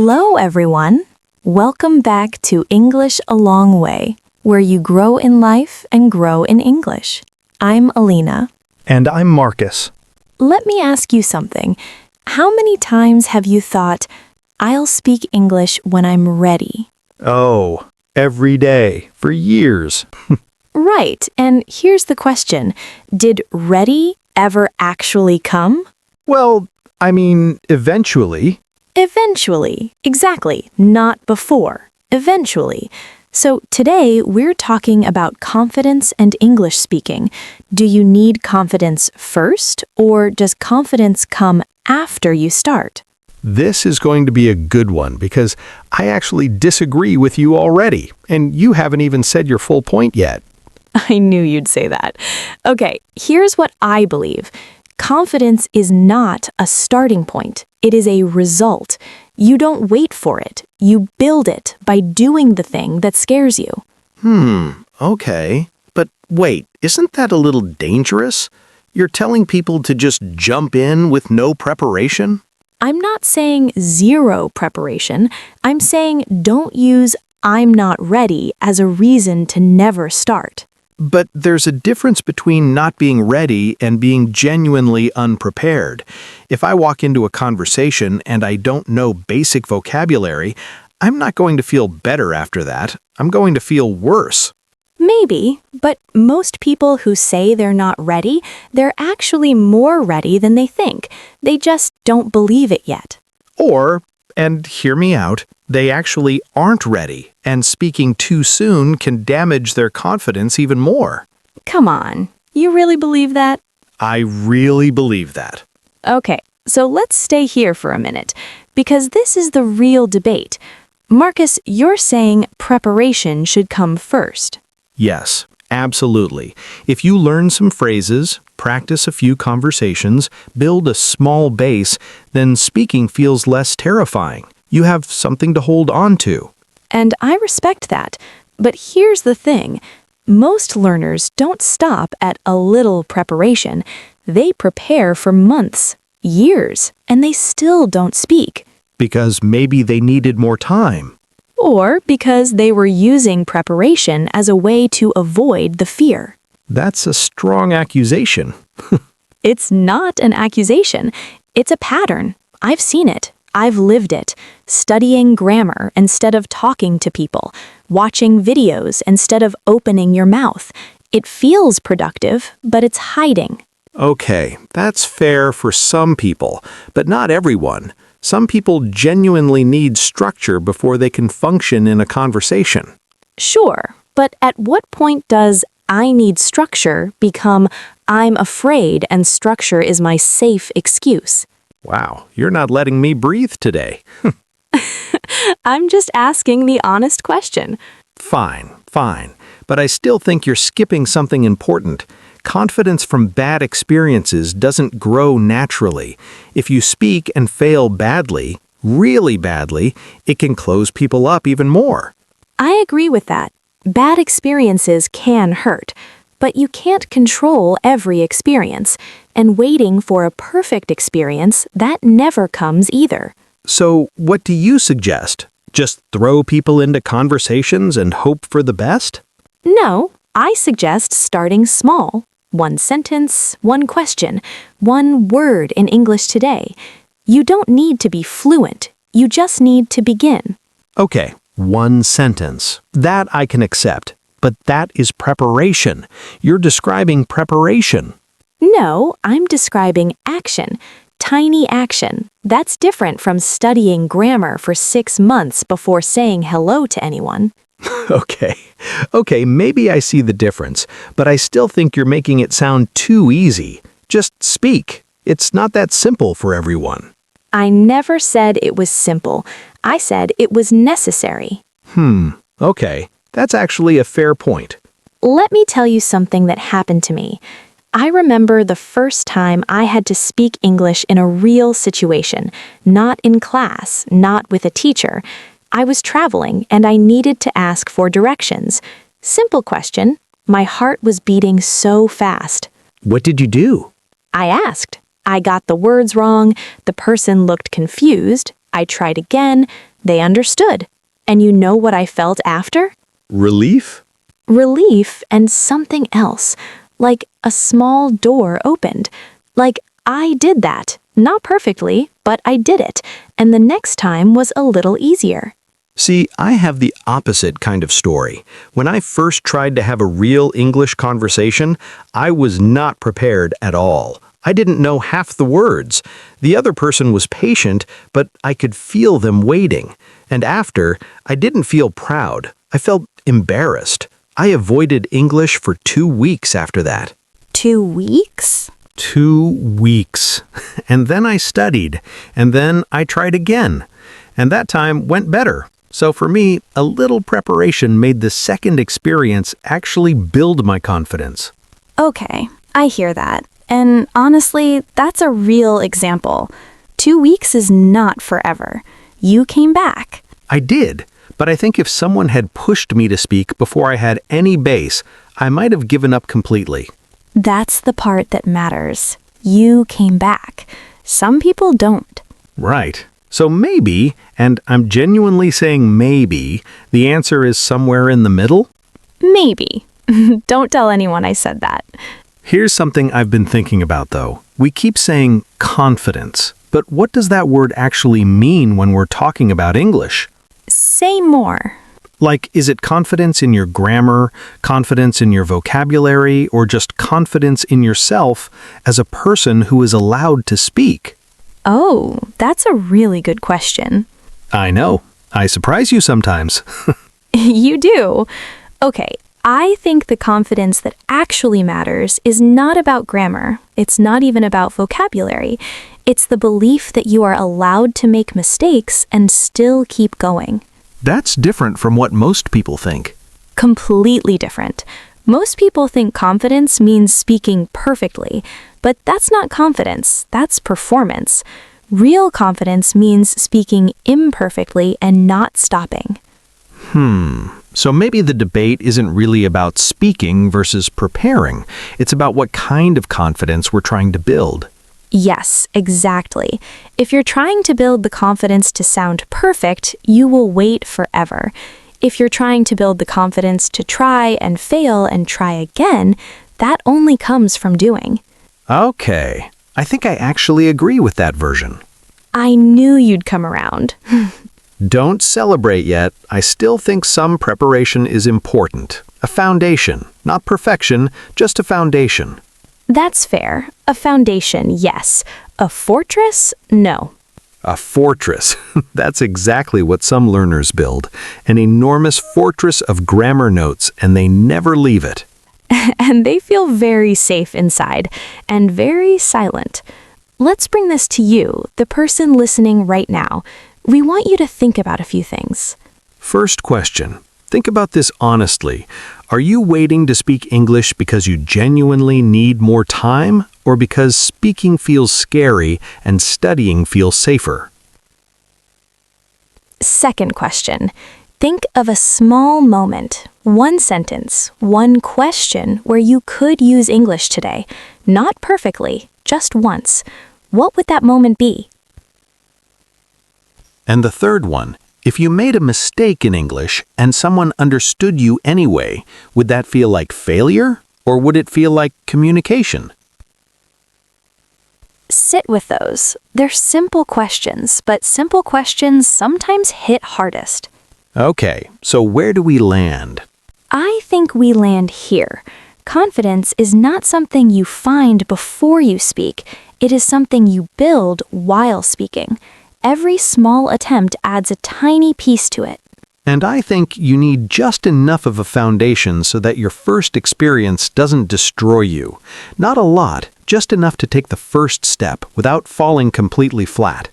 Hello, everyone. Welcome back to English Alongway, where you grow in life and grow in English. I'm Elina. And I'm Marcus. Let me ask you something. How many times have you thought, I'll speak English when I'm ready? Oh, every day, for years. Right, and here's the question. Did ready ever actually come? Well, eventually. Eventually. Exactly. Not before. Eventually. So today we're talking about confidence and English speaking. Do you need confidence first, or does confidence come after you start? This is going to be a good one because I actually disagree with you already, and you haven't even said your full point yet. I knew you'd say that. Okay, here's what I believe. Confidence is not a starting point. It is a result. You don't wait for it. You build it by doing the thing that scares you. Okay. But wait, isn't that a little dangerous? You're telling people to just jump in with no preparation? I'm not saying zero preparation. I'm saying don't use I'm not ready as a reason to never start. But there's a difference between not being ready and being genuinely unprepared. If I walk into a conversation and I don't know basic vocabulary, I'm not going to feel better after that. I'm going to feel worse. Maybe, but most people who say they're not ready, they're actually more ready than they think. They just don't believe it yet. Or, and hear me out, they actually aren't ready, and speaking too soon can damage their confidence even more. Come on, you really believe that? I really believe that. Okay, so let's stay here for a minute, because this is the real debate. Marcus, you're saying preparation should come first. Yes, absolutely. If you learn some phrases, practice a few conversations, build a small base, then speaking feels less terrifying. You have something to hold on to. And I respect that. But here's the thing. Most learners don't stop at a little preparation. They prepare for months, years, and they still don't speak. Because maybe they needed more time. Or because they were using preparation as a way to avoid the fear. That's a strong accusation. It's not an accusation. It's a pattern. I've seen it. I've lived it. Studying grammar instead of talking to people. Watching videos instead of opening your mouth. It feels productive, but it's hiding. Okay, that's fair for some people, but not everyone. Some people genuinely need structure before they can function in a conversation. Sure, but at what point does I need structure become I'm afraid and structure is my safe excuse? Wow, you're not letting me breathe today. I'm just asking the honest question. Fine. But I still think you're skipping something important. Confidence from bad experiences doesn't grow naturally. If you speak and fail badly, really badly, it can close people up even more. I agree with that. Bad experiences can hurt, but you can't control every experience, and waiting for a perfect experience, that never comes either. So, what do you suggest? Just throw people into conversations and hope for the best? No, I suggest starting small. One sentence, one question, one word in English today. You don't need to be fluent. You just need to begin. Okay, one sentence. That I can accept. But that is preparation. You're describing preparation. No, I'm describing action. Tiny action. That's different from studying grammar for 6 months before saying hello to anyone. Okay, maybe I see the difference, but I still think you're making it sound too easy. Just speak. It's not that simple for everyone. I never said it was simple. I said it was necessary. Okay, that's actually a fair point. Let me tell you something that happened to me. I remember the first time I had to speak English in a real situation, not in class, not with a teacher. I was traveling and I needed to ask for directions. Simple question. My heart was beating so fast. What did you do? I asked. I got the words wrong. The person looked confused. I tried again. They understood. And you know what I felt after? Relief? Relief and something else. Like a small door opened. Like I did that. Not perfectly, but I did it. And the next time was a little easier. See, I have the opposite kind of story. When I first tried to have a real English conversation, I was not prepared at all. I didn't know half the words. The other person was patient, but I could feel them waiting. And after, I didn't feel proud. I felt embarrassed. I avoided English for 2 weeks after that. 2 weeks? 2 weeks. And then I studied. And then I tried again. And that time went better. So for me, a little preparation made the second experience actually build my confidence. Okay, I hear that. And honestly, that's a real example. 2 weeks is not forever. You came back. I did, but I think if someone had pushed me to speak before I had any base, I might have given up completely. That's the part that matters. You came back. Some people don't. Right. So maybe, and I'm genuinely saying maybe, the answer is somewhere in the middle? Maybe. Don't tell anyone I said that. Here's something I've been thinking about, though. We keep saying confidence, but what does that word actually mean when we're talking about English? Say more. Like, is it confidence in your grammar, confidence in your vocabulary, or just confidence in yourself as a person who is allowed to speak? Oh, that's a really good question. I know. I surprise you sometimes. You do. Okay, I think the confidence that actually matters is not about grammar. It's not even about vocabulary. It's the belief that you are allowed to make mistakes and still keep going. That's different from what most people think. Completely different. Most people think confidence means speaking perfectly, but that's not confidence, that's performance. Real confidence means speaking imperfectly and not stopping. So maybe the debate isn't really about speaking versus preparing. It's about what kind of confidence we're trying to build. Yes, exactly. If you're trying to build the confidence to sound perfect, you will wait forever. If you're trying to build the confidence to try and fail and try again, that only comes from doing. Okay, I think I actually agree with that version. I knew you'd come around. Don't celebrate yet. I still think some preparation is important. A foundation, not perfection, just a foundation. That's fair. A foundation, yes. A fortress, no. A fortress. That's exactly what some learners build. An enormous fortress of grammar notes, and they never leave it. And they feel very safe inside, and very silent. Let's bring this to you, the person listening right now. We want you to think about a few things. First question. Think about this honestly. Are you waiting to speak English because you genuinely need more time, or because speaking feels scary and studying feels safer? Second question. Think of a small moment, one sentence, one question where you could use English today. Not perfectly, just once. What would that moment be? And the third one. If you made a mistake in English and someone understood you anyway, would that feel like failure, or would it feel like communication? Sit with those. They're simple questions, but simple questions sometimes hit hardest. Okay, so where do we land? I think we land here. Confidence is not something you find before you speak. It is something you build while speaking. Every small attempt adds a tiny piece to it. And I think you need just enough of a foundation so that your first experience doesn't destroy you. Not a lot, just enough to take the first step without falling completely flat.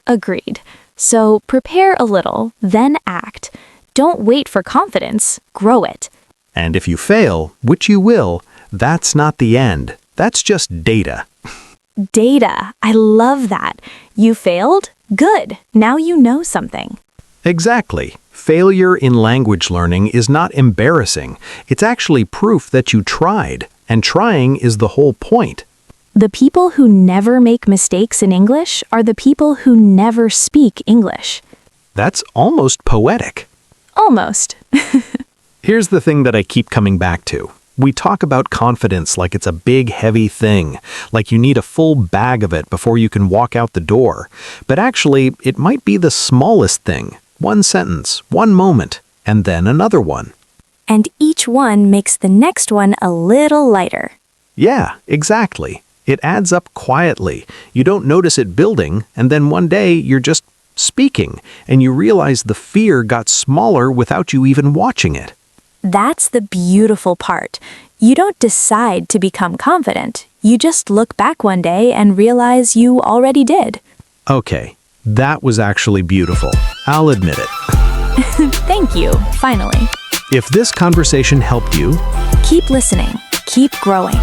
Agreed. So prepare a little, then act. Don't wait for confidence, grow it. And if you fail, which you will, that's not the end. That's just data. Data. I love that. You failed? Good. Now you know something. Exactly. Failure in language learning is not embarrassing. It's actually proof that you tried, and trying is the whole point. The people who never make mistakes in English are the people who never speak English. That's almost poetic. Almost. Here's the thing that I keep coming back to. We talk about confidence like it's a big, heavy thing, like you need a full bag of it before you can walk out the door. But actually, it might be the smallest thing. One sentence, one moment, and then another one. And each one makes the next one a little lighter. Yeah, exactly. It adds up quietly. You don't notice it building, and then one day you're just speaking, and you realize the fear got smaller without you even watching it. That's the beautiful part. You don't decide to become confident. You just look back one day and realize you already did. Okay, that was actually beautiful. I'll admit it. Thank you, finally. If this conversation helped you, Keep listening. Keep growing.